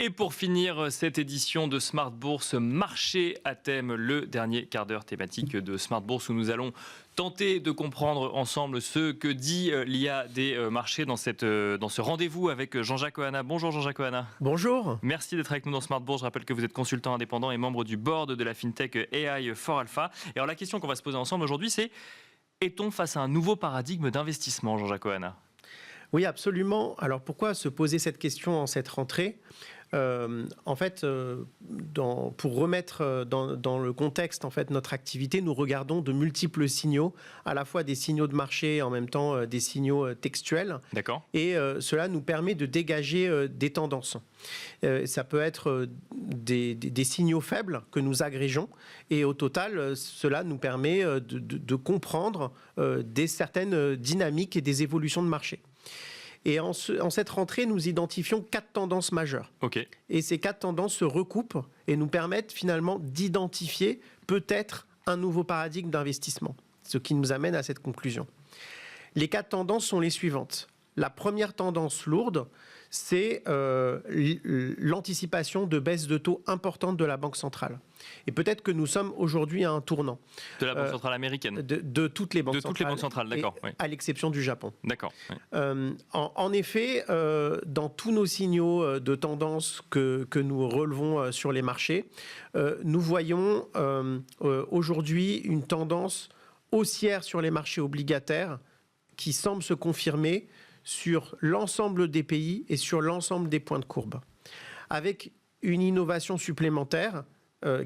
Et pour finir cette édition de Smart Bourse, marché à thème, le dernier quart d'heure thématique de Smart Bourse où nous allons tenter de comprendre ensemble ce que dit l'IA des marchés dans ce rendez-vous avec Jean-Jacques Ohana. Bonjour Jean-Jacques Ohana. Bonjour. Merci d'être avec nous dans Smart Bourse. Je rappelle que vous êtes consultant indépendant et membre du board de la FinTech AI for Alpha. Et alors la question qu'on va se poser ensemble aujourd'hui, c'est: est-on face à un nouveau paradigme d'investissement, Jean-Jacques Ohana ? Oui, absolument. Alors pourquoi se poser cette question en cette rentrée ? En fait, pour remettre dans le contexte notre activité, nous regardons de multiples signaux, à la fois des signaux de marché et en même temps des signaux textuels. D'accord. Et cela nous permet de dégager des tendances. Ça peut être des signaux faibles que nous agrégeons et au total, cela nous permet de comprendre certaines dynamiques et des évolutions de marché. Et en cette rentrée, nous identifions 4 tendances majeures. Okay. Et ces 4 tendances se recoupent et nous permettent finalement d'identifier peut-être un nouveau paradigme d'investissement, ce qui nous amène à cette conclusion. Les 4 tendances sont les suivantes. La première tendance lourde, c'est l'anticipation de baisse de taux importante de la Banque centrale. Et peut-être que nous sommes aujourd'hui à un tournant. De la Banque centrale américaine ? De toutes les banques centrales. De toutes les banques centrales, d'accord. Oui. À l'exception du Japon. D'accord. Oui. En effet, dans tous nos signaux de tendance que nous relevons sur les marchés, nous voyons aujourd'hui une tendance haussière sur les marchés obligataires qui semble se confirmer sur l'ensemble des pays et sur l'ensemble des points de courbe. Avec une innovation supplémentaire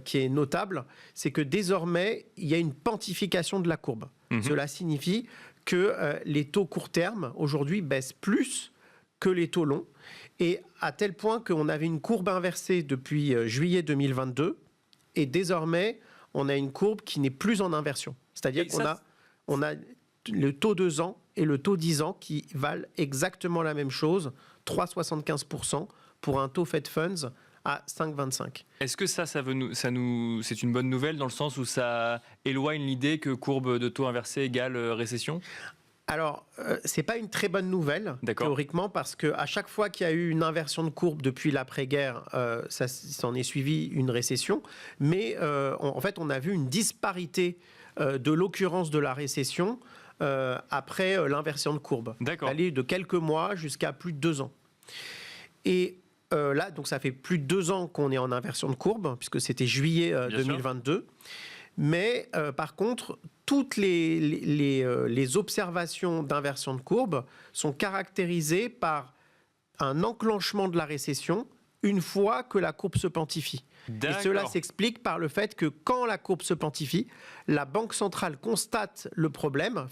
qui est notable, c'est que désormais, il y a une pantification de la courbe. Cela signifie que les taux court terme, aujourd'hui, baissent plus que les taux longs, et à tel point qu'on avait une courbe inversée depuis juillet 2022, et désormais, on a une courbe qui n'est plus en inversion. C'est-à-dire qu'on a le taux 2 ans et le taux 10 ans qui valent exactement la même chose, 3,75% pour un taux Fed Funds à 5,25. Est-ce que c'est une bonne nouvelle dans le sens où ça éloigne l'idée que courbe de taux inversée égale récession ? Alors, c'est pas une très bonne nouvelle, théoriquement, parce qu'à chaque fois qu'il y a eu une inversion de courbe depuis l'après-guerre, ça s'en est suivi une récession. Mais en fait, on a vu une disparité de l'occurrence de la récession après l'inversion de courbe. D'accord. Elle est de quelques mois jusqu'à plus de 2 ans. Et là, donc ça fait plus de 2 ans qu'on est en inversion de courbe, puisque c'était juillet 2022. Sûr. Mais par contre, toutes les observations d'inversion de courbe sont caractérisées par un enclenchement de la récession une fois que la courbe se pantifie. D'accord. Et cela s'explique par le fait que quand la courbe se pantifie, la Banque centrale constate le problème,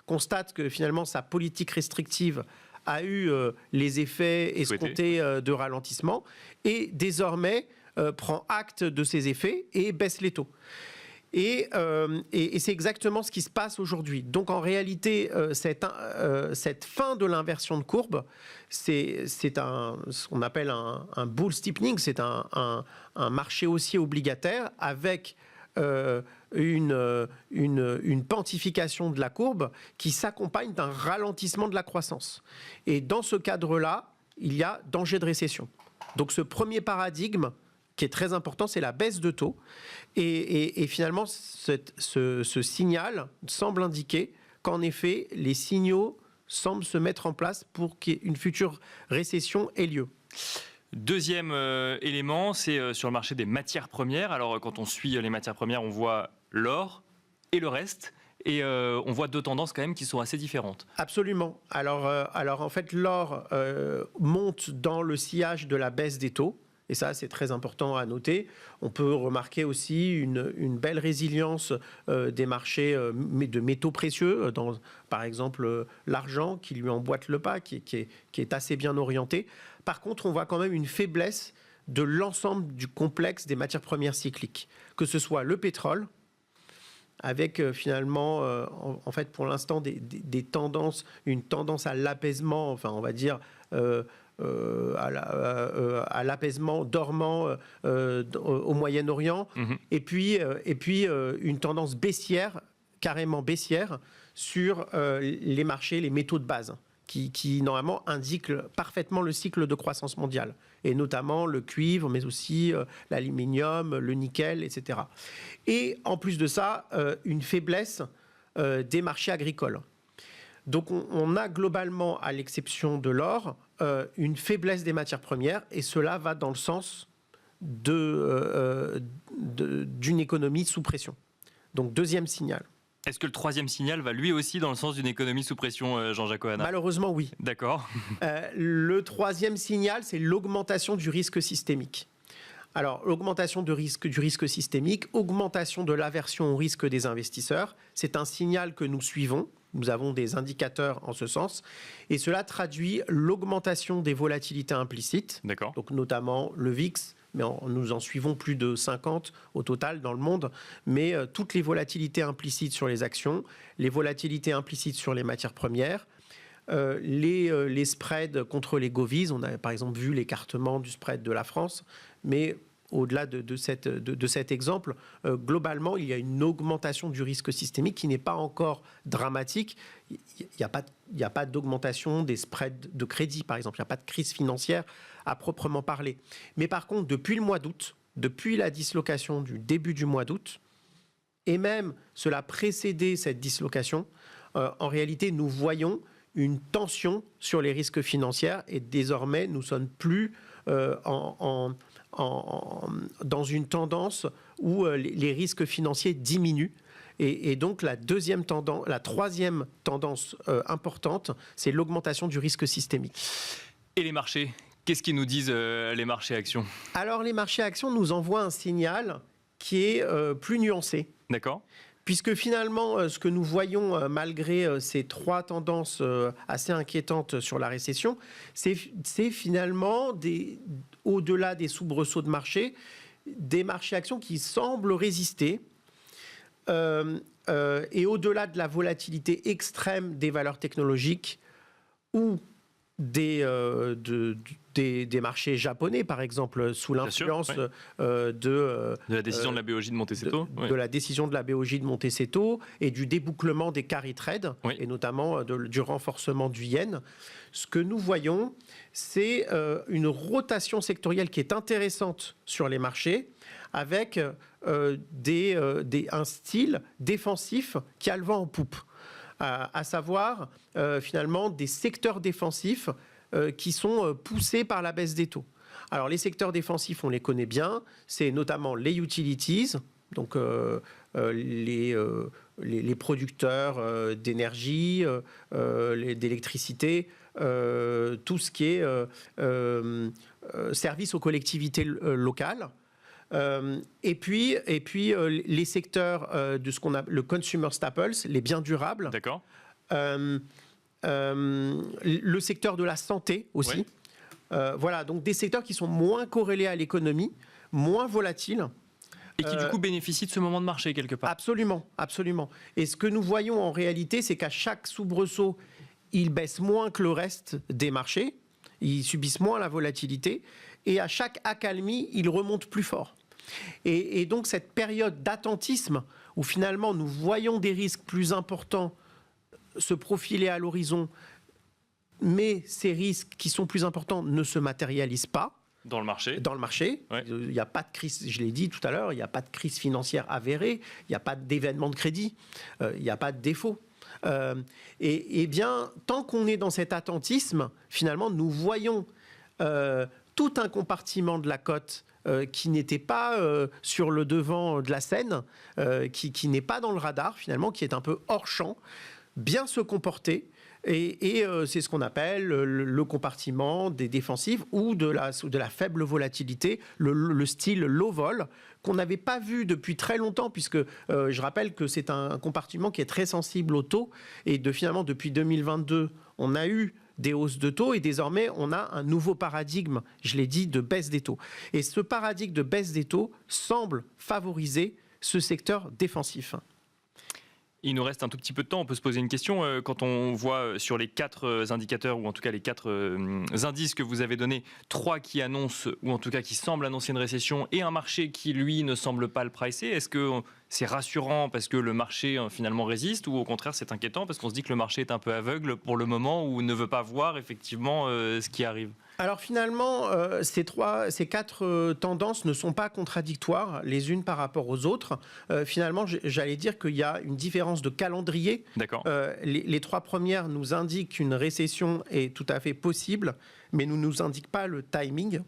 constate que finalement sa politique restrictive a eu les effets escomptés de ralentissement et désormais prend acte de ces effets et baisse les taux. Et c'est exactement ce qui se passe aujourd'hui. Donc en réalité, cette fin de l'inversion de courbe, c'est ce qu'on appelle un bull steepening, c'est un marché haussier obligataire avec une pantification de la courbe qui s'accompagne d'un ralentissement de la croissance. Et dans ce cadre-là, il y a danger de récession. Donc ce premier paradigme qui est très important, c'est la baisse de taux. Et finalement, ce signal semble indiquer qu'en effet, les signaux semblent se mettre en place pour qu'une future récession ait lieu. Deuxième élément, c'est sur le marché des matières premières. Alors, quand on suit les matières premières, on voit l'or et le reste. Et on voit 2 tendances quand même qui sont assez différentes. Absolument. Alors en fait, l'or monte dans le sillage de la baisse des taux. Et ça, c'est très important à noter. On peut remarquer aussi une belle résilience des marchés de métaux précieux, par exemple l'argent qui lui emboîte le pas, qui est assez bien orienté. Par contre, on voit quand même une faiblesse de l'ensemble du complexe des matières premières cycliques, que ce soit le pétrole, avec finalement, en fait, pour l'instant, des tendances, une tendance à l'apaisement, enfin, on va dire, à l'apaisement dormant au Moyen-Orient, et puis une tendance baissière, carrément baissière, sur les marchés, les métaux de base, qui normalement indiquent parfaitement le cycle de croissance mondiale, et notamment le cuivre, mais aussi l'aluminium, le nickel, etc. Et en plus de ça, une faiblesse des marchés agricoles. Donc on a globalement, à l'exception de l'or, une faiblesse des matières premières, et cela va dans le sens d'une économie sous pression. Donc deuxième signal. Est-ce que le troisième signal va lui aussi dans le sens d'une économie sous pression, Jean-Jacques Ohana ? Malheureusement, oui. D'accord. Le troisième signal, c'est l'augmentation du risque systémique. Alors, l'augmentation du risque systémique, augmentation de l'aversion au risque des investisseurs, c'est un signal que nous suivons. Nous avons des indicateurs en ce sens. Et cela traduit l'augmentation des volatilités implicites. D'accord. Donc, notamment le VIX, mais nous en suivons plus de 50 au total dans le monde. Mais toutes les volatilités implicites sur les actions, les volatilités implicites sur les matières premières, les spreads contre les govies. On a par exemple vu l'écartement du spread de la France, mais au-delà de cet exemple, globalement, il y a une augmentation du risque systémique qui n'est pas encore dramatique. Il n'y a pas d'augmentation des spreads de crédit, par exemple. Il n'y a pas de crise financière à proprement parler. Mais par contre, depuis le mois d'août, depuis la dislocation du début du mois d'août, et même cela précédait cette dislocation, en réalité, nous voyons une tension sur les risques financiers, et désormais, nous ne sommes plus dans une tendance où les risques financiers diminuent. Et donc la troisième tendance importante, c'est l'augmentation du risque systémique. Et les marchés ? Qu'est-ce qu'ils nous disent, les marchés actions ? Alors les marchés actions nous envoient un signal qui est plus nuancé. D'accord. Puisque finalement, ce que nous voyons, malgré ces trois tendances assez inquiétantes sur la récession, c'est finalement, au-delà des soubresauts de marché, des marchés actions qui semblent résister. Et au-delà de la volatilité extrême des valeurs technologiques ou des marchés japonais, par exemple, sous l'influence de la décision de la BOJ de Montecito. De la décision de la BOJ de Montecito et du débouklement des carry trades, et notamment du renforcement du yen. Ce que nous voyons, c'est une rotation sectorielle qui est intéressante sur les marchés, avec un style défensif qui a le vent en poupe. À savoir finalement des secteurs défensifs qui sont poussés par la baisse des taux. Alors les secteurs défensifs, on les connaît bien, c'est notamment les utilities, donc les producteurs d'énergie, d'électricité, tout ce qui est service aux collectivités locales. Et puis les secteurs de ce qu'on appelle le consumer staples, les biens durables. D'accord. Le secteur de la santé aussi. Oui. Voilà, donc des secteurs qui sont moins corrélés à l'économie, moins volatiles. Et qui du coup bénéficient de ce moment de marché quelque part. Absolument, absolument. Et ce que nous voyons en réalité, c'est qu'à chaque soubresaut, ils baissent moins que le reste des marchés. Ils subissent moins la volatilité. Et à chaque accalmie, ils remontent plus fort. Et donc cette période d'attentisme où finalement nous voyons des risques plus importants se profiler à l'horizon, mais ces risques qui sont plus importants ne se matérialisent pas dans le marché. Ouais. Il n'y a pas de crise, je l'ai dit tout à l'heure, il n'y a pas de crise financière avérée, il n'y a pas d'événement de crédit, il n'y a pas de défaut. Et bien, tant qu'on est dans cet attentisme, finalement, nous voyons tout un compartiment de la cote qui n'était pas sur le devant de la scène, qui n'est pas dans le radar, finalement, qui est un peu hors champ, bien se comporter. Et c'est ce qu'on appelle le compartiment des défensifs ou de la faible volatilité, le style low vol, qu'on n'avait pas vu depuis très longtemps, puisque je rappelle que c'est un compartiment qui est très sensible aux taux. Et finalement, depuis 2022, on a eu des hausses de taux et désormais, on a un nouveau paradigme, je l'ai dit, de baisse des taux. Et ce paradigme de baisse des taux semble favoriser ce secteur défensif. Il nous reste un tout petit peu de temps, on peut se poser une question. Quand on voit sur les 4 indicateurs, ou en tout cas les 4 indices que vous avez donnés, 3 qui annoncent, ou en tout cas qui semblent annoncer une récession, et un marché qui, lui, ne semble pas le pricer, est-ce que c'est rassurant parce que le marché finalement résiste, ou au contraire c'est inquiétant parce qu'on se dit que le marché est un peu aveugle pour le moment, ou ne veut pas voir effectivement ce qui arrive? Alors finalement, ces 4 tendances ne sont pas contradictoires les unes par rapport aux autres. Finalement, j'allais dire qu'il y a une différence de calendrier. D'accord. Les 3 premières nous indiquent qu'une récession est tout à fait possible, mais ne nous indiquent pas le timing.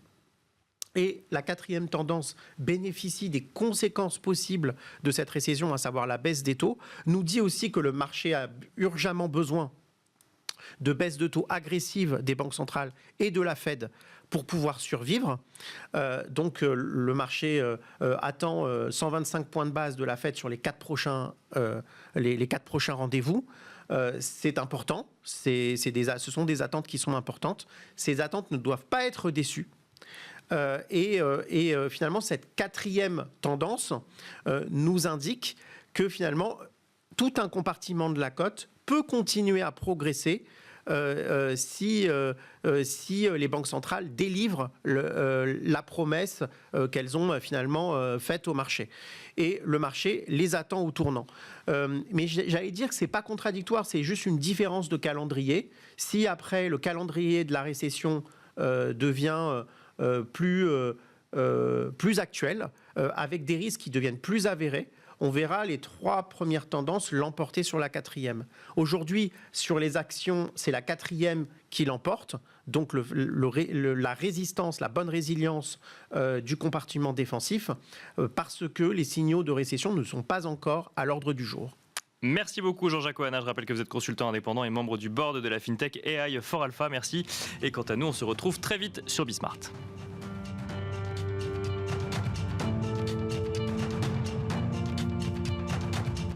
Et la 4e tendance bénéficie des conséquences possibles de cette récession, à savoir la baisse des taux, nous dit aussi que le marché a urgemment besoin de baisse de taux agressive des banques centrales et de la Fed pour pouvoir survivre. Donc le marché attend 125 points de base de la Fed sur les 4 prochains rendez-vous. C'est important, ce sont des attentes qui sont importantes. Ces attentes ne doivent pas être déçues. Finalement, cette 4e tendance nous indique que finalement, tout un compartiment de la cote peut continuer à progresser si les banques centrales délivrent la promesse qu'elles ont finalement faite au marché. Et le marché les attend au tournant. Mais j'allais dire que ce n'est pas contradictoire, c'est juste une différence de calendrier. Si après le calendrier de la récession devient plus actuel, avec des risques qui deviennent plus avérés, on verra les 3 premières tendances l'emporter sur la 4e. Aujourd'hui, sur les actions, c'est la 4e qui l'emporte. Donc la résistance, la bonne résilience du compartiment défensif, parce que les signaux de récession ne sont pas encore à l'ordre du jour. Merci beaucoup Jean-Jacques Oana, je rappelle que vous êtes consultant indépendant et membre du board de la FinTech AI4Alpha. Merci. Et quant à nous, on se retrouve très vite sur Bismart.